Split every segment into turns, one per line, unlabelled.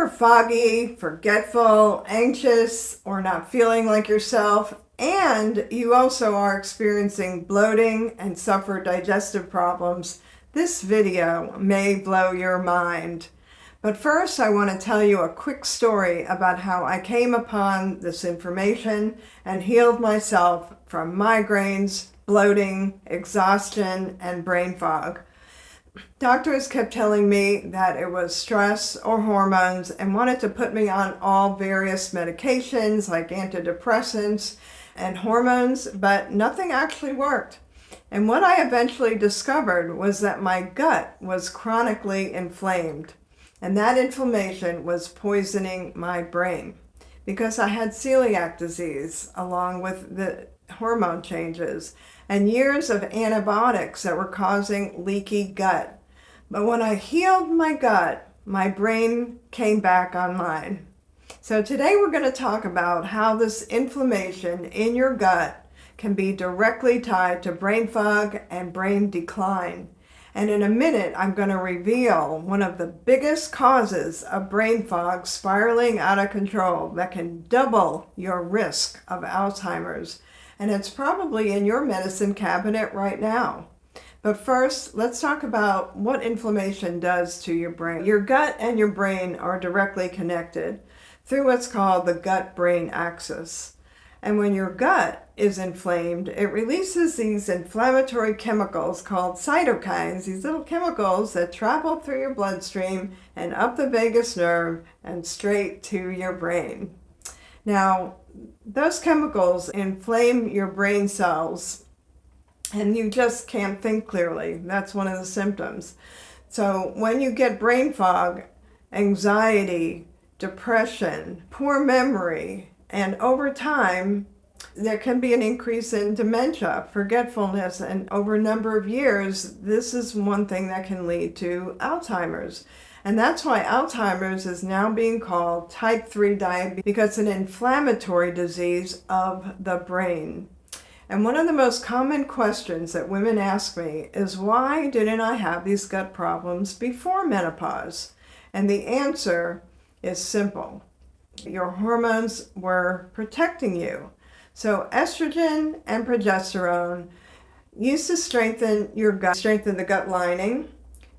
are foggy, forgetful, anxious, or not feeling like yourself, and you also are experiencing bloating and suffer digestive problems, this video may blow your mind. But first, I want to tell you a quick story about how I came upon this information and healed myself from migraines, bloating, exhaustion, and brain fog. Doctors kept telling me that it was stress or hormones and wanted to put me on all various medications like antidepressants and hormones, but nothing actually worked. And what I eventually discovered was that my gut was chronically inflamed, and that inflammation was poisoning my brain because I had celiac disease along with the hormone changes and years of antibiotics that were causing leaky gut. But when I healed my gut, my brain came back online. So today we're going to talk about how this inflammation in your gut can be directly tied to brain fog and brain decline. And in a minute, I'm going to reveal one of the biggest causes of brain fog spiraling out of control that can double your risk of Alzheimer's. And it's probably in your medicine cabinet right now. But first, let's talk about what inflammation does to your brain. Your gut and your brain are directly connected through what's called the gut-brain axis. And when your gut is inflamed, it releases these inflammatory chemicals called cytokines, these little chemicals that travel through your bloodstream and up the vagus nerve and straight to your brain. Now, those chemicals inflame your brain cells and you just can't think clearly. That's one of the symptoms. So when you get brain fog, anxiety, depression, poor memory, and over time, there can be an increase in dementia, forgetfulness, and over a number of years, this is one thing that can lead to Alzheimer's. And that's why Alzheimer's is now being called type 3 diabetes, because it's an inflammatory disease of the brain. And one of the most common questions that women ask me is, why didn't I have these gut problems before menopause? And the answer is simple. Your hormones were protecting you. So estrogen and progesterone used to strengthen your gut, strengthen the gut lining,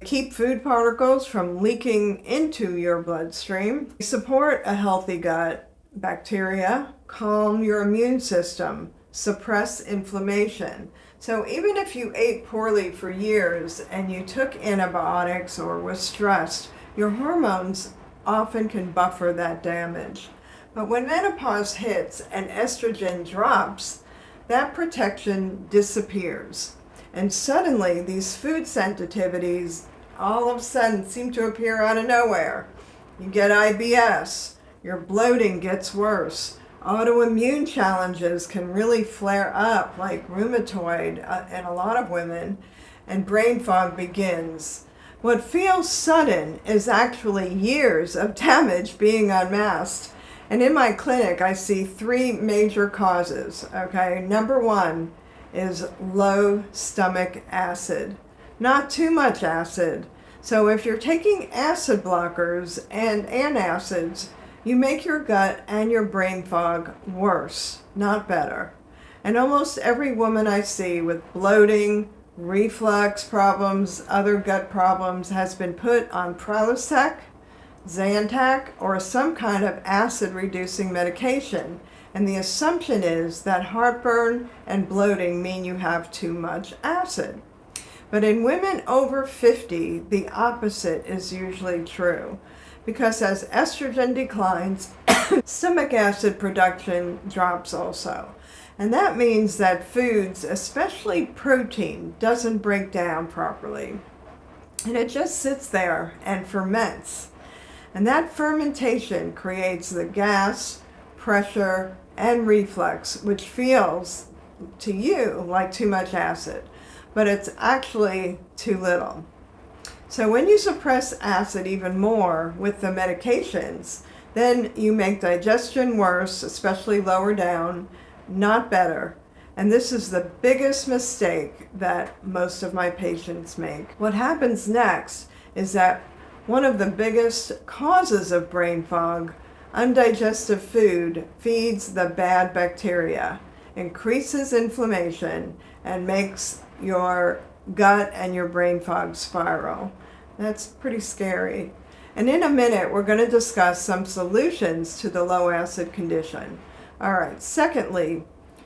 keep food particles from leaking into your bloodstream, support a healthy gut bacteria, calm your immune system, suppress inflammation. So even if you ate poorly for years and you took antibiotics or was stressed, your hormones often can buffer that damage. But when menopause hits and estrogen drops, that protection disappears. And suddenly these food sensitivities all of a sudden seem to appear out of nowhere. You get IBS, your bloating gets worse, autoimmune challenges can really flare up like rheumatoid in a lot of women, and brain fog begins. What feels sudden is actually years of damage being unmasked. And in my clinic, I see three major causes, okay? Number one is low stomach acid. Not too much acid. So if you're taking acid blockers and antacids, you make your gut and your brain fog worse, not better. And almost every woman I see with bloating, reflux problems, other gut problems has been put on Prilosec, Zantac, or some kind of acid-reducing medication. And the assumption is that heartburn and bloating mean you have too much acid. But in women over 50, the opposite is usually true. Because as estrogen declines, stomach acid production drops also. And that means that foods, especially protein, doesn't break down properly. And it just sits there and ferments. And that fermentation creates the gas, pressure, and reflux, which feels to you like too much acid, but it's actually too little. So when you suppress acid even more with the medications, then you make digestion worse, especially lower down, not better. And this is the biggest mistake that most of my patients make. What happens next is that One of the biggest causes of brain fog, undigested food feeds the bad bacteria, increases inflammation, and makes your gut and your brain fog spiral. That's pretty scary. And in a minute, we're going to discuss some solutions to the low acid condition. All right, secondly,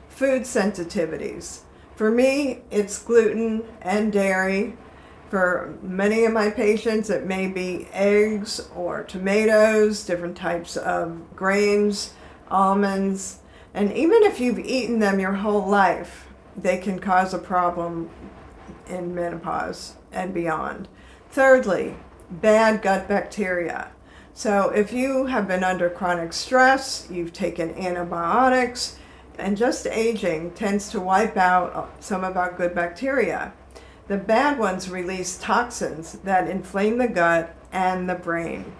food sensitivities. For me, it's gluten and dairy. For many of my patients, it may be eggs or tomatoes, different types of grains, almonds, and even if you've eaten them your whole life, they can cause a problem in menopause and beyond. Thirdly, bad gut bacteria. So if you have been under chronic stress, you've taken antibiotics, and just aging tends to wipe out some of our good bacteria. The bad ones release toxins that inflame the gut and the brain.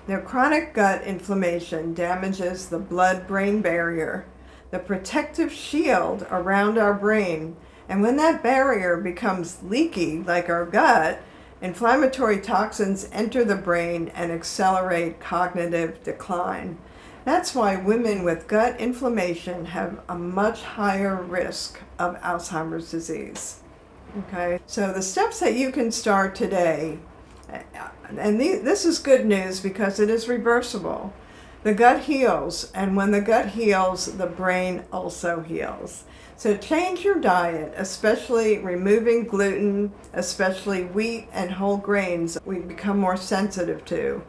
Now, chronic gut inflammation damages the blood-brain barrier, the protective shield around our brain. And when that barrier becomes leaky, like our gut, inflammatory toxins enter the brain and accelerate cognitive decline. That's why women with gut inflammation have a much higher risk of Alzheimer's disease. Okay, so the steps that you can start today, and this is good news because it is reversible. The gut heals, and when the gut heals, the brain also heals. So change your diet, especially removing gluten, especially wheat and whole grains we become more sensitive to.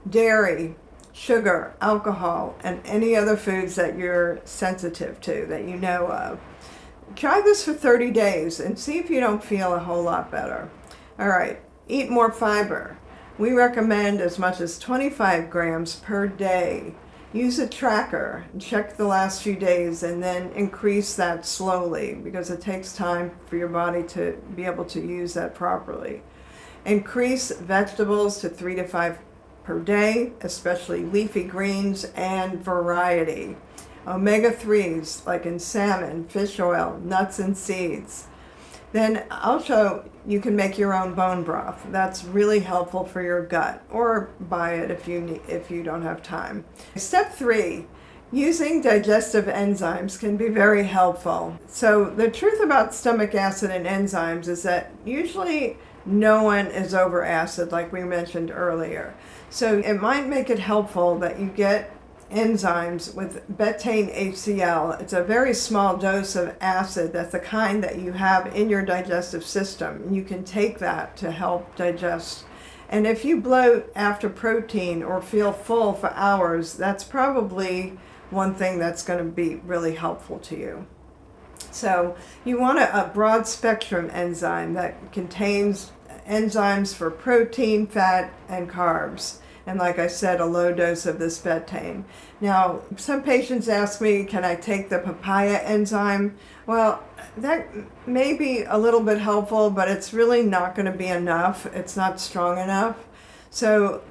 Dairy, sugar, alcohol, and any other foods that you're sensitive to, that you know of. Try this for 30 days and see if you don't feel a whole lot better. All right, eat more fiber. We recommend as much as 25 grams per day. Use a tracker and check the last few days and then increase that slowly because it takes time for your body to be able to use that properly. Increase vegetables to 3 to 5 per day, especially leafy greens and variety. Omega-3s like in salmon, fish oil, nuts and seeds. Then also you can make your own bone broth. That's really helpful for your gut, or buy it if you don't have time. Step 3, using digestive enzymes can be very helpful. So the truth about stomach acid and enzymes is that usually no one is over acid like we mentioned earlier. So it might make it helpful that you get enzymes with betaine HCl. It's a very small dose of acid. That's the kind that you have in your digestive system. You can take that to help digest. And if you bloat after protein or feel full for hours, that's probably one thing that's going to be really helpful to you. So you want a broad spectrum enzyme that contains enzymes for protein, fat, and carbs. And like I said, a low dose of this betaine. Now, some patients ask me, can I take the papaya enzyme? Well, that may be a little bit helpful, but it's really not going to be enough. It's not strong enough. So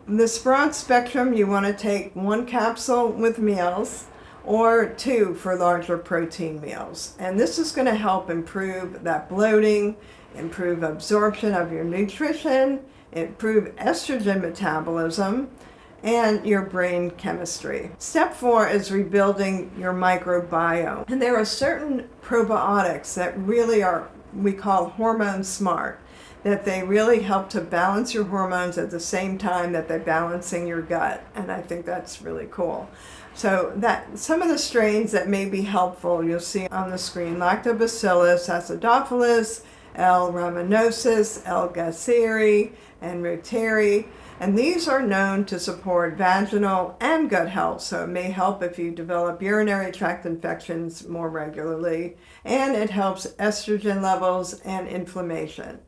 this broad spectrum, you want to take 1 capsule with meals or 2 for larger protein meals. And this is going to help improve that bloating, improve absorption of your nutrition, improve estrogen metabolism, and your brain chemistry. Step 4 is rebuilding your microbiome. And there are certain probiotics that really are, we call hormone smart, that they really help to balance your hormones at the same time that they're balancing your gut. And I think that's really cool. So that some of the strains that may be helpful, you'll see on the screen: Lactobacillus acidophilus, L. rhamnosus, L. gasseri, and reuteri. And these are known to support vaginal and gut health, so it may help if you develop urinary tract infections more regularly, and it helps estrogen levels and inflammation.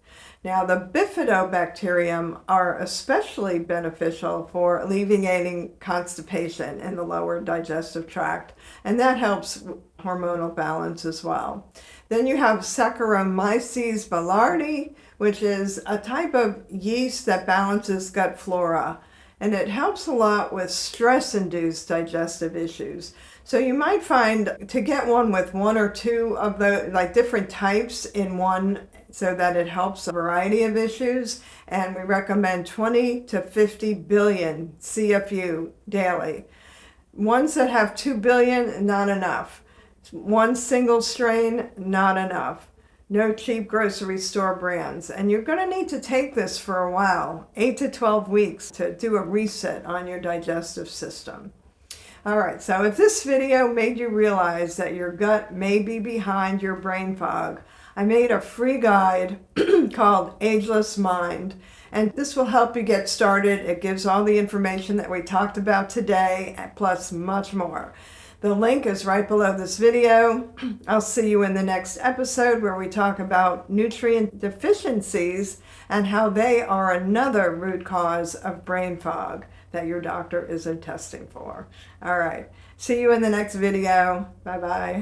Now, the bifidobacterium are especially beneficial for alleviating constipation in the lower digestive tract, and that helps hormonal balance as well. Then you have Saccharomyces boulardii, which is a type of yeast that balances gut flora, and it helps a lot with stress-induced digestive issues. So you might find to get one with 1 or 2 of the different types in one so that it helps a variety of issues. And we recommend 20 to 50 billion CFU daily. Ones that have 2 billion, not enough. One single strain, not enough. No cheap grocery store brands. And you're going to need to take this for a while, 8 to 12 weeks, to do a reset on your digestive system. All right, so if this video made you realize that your gut may be behind your brain fog, I made a free guide called Ageless Mind, and this will help you get started. It gives all the information that we talked about today, plus much more. The link is right below this video. I'll see you in the next episode where we talk about nutrient deficiencies and how they are another root cause of brain fog that your doctor isn't testing for. All right, see you in the next video. Bye-bye.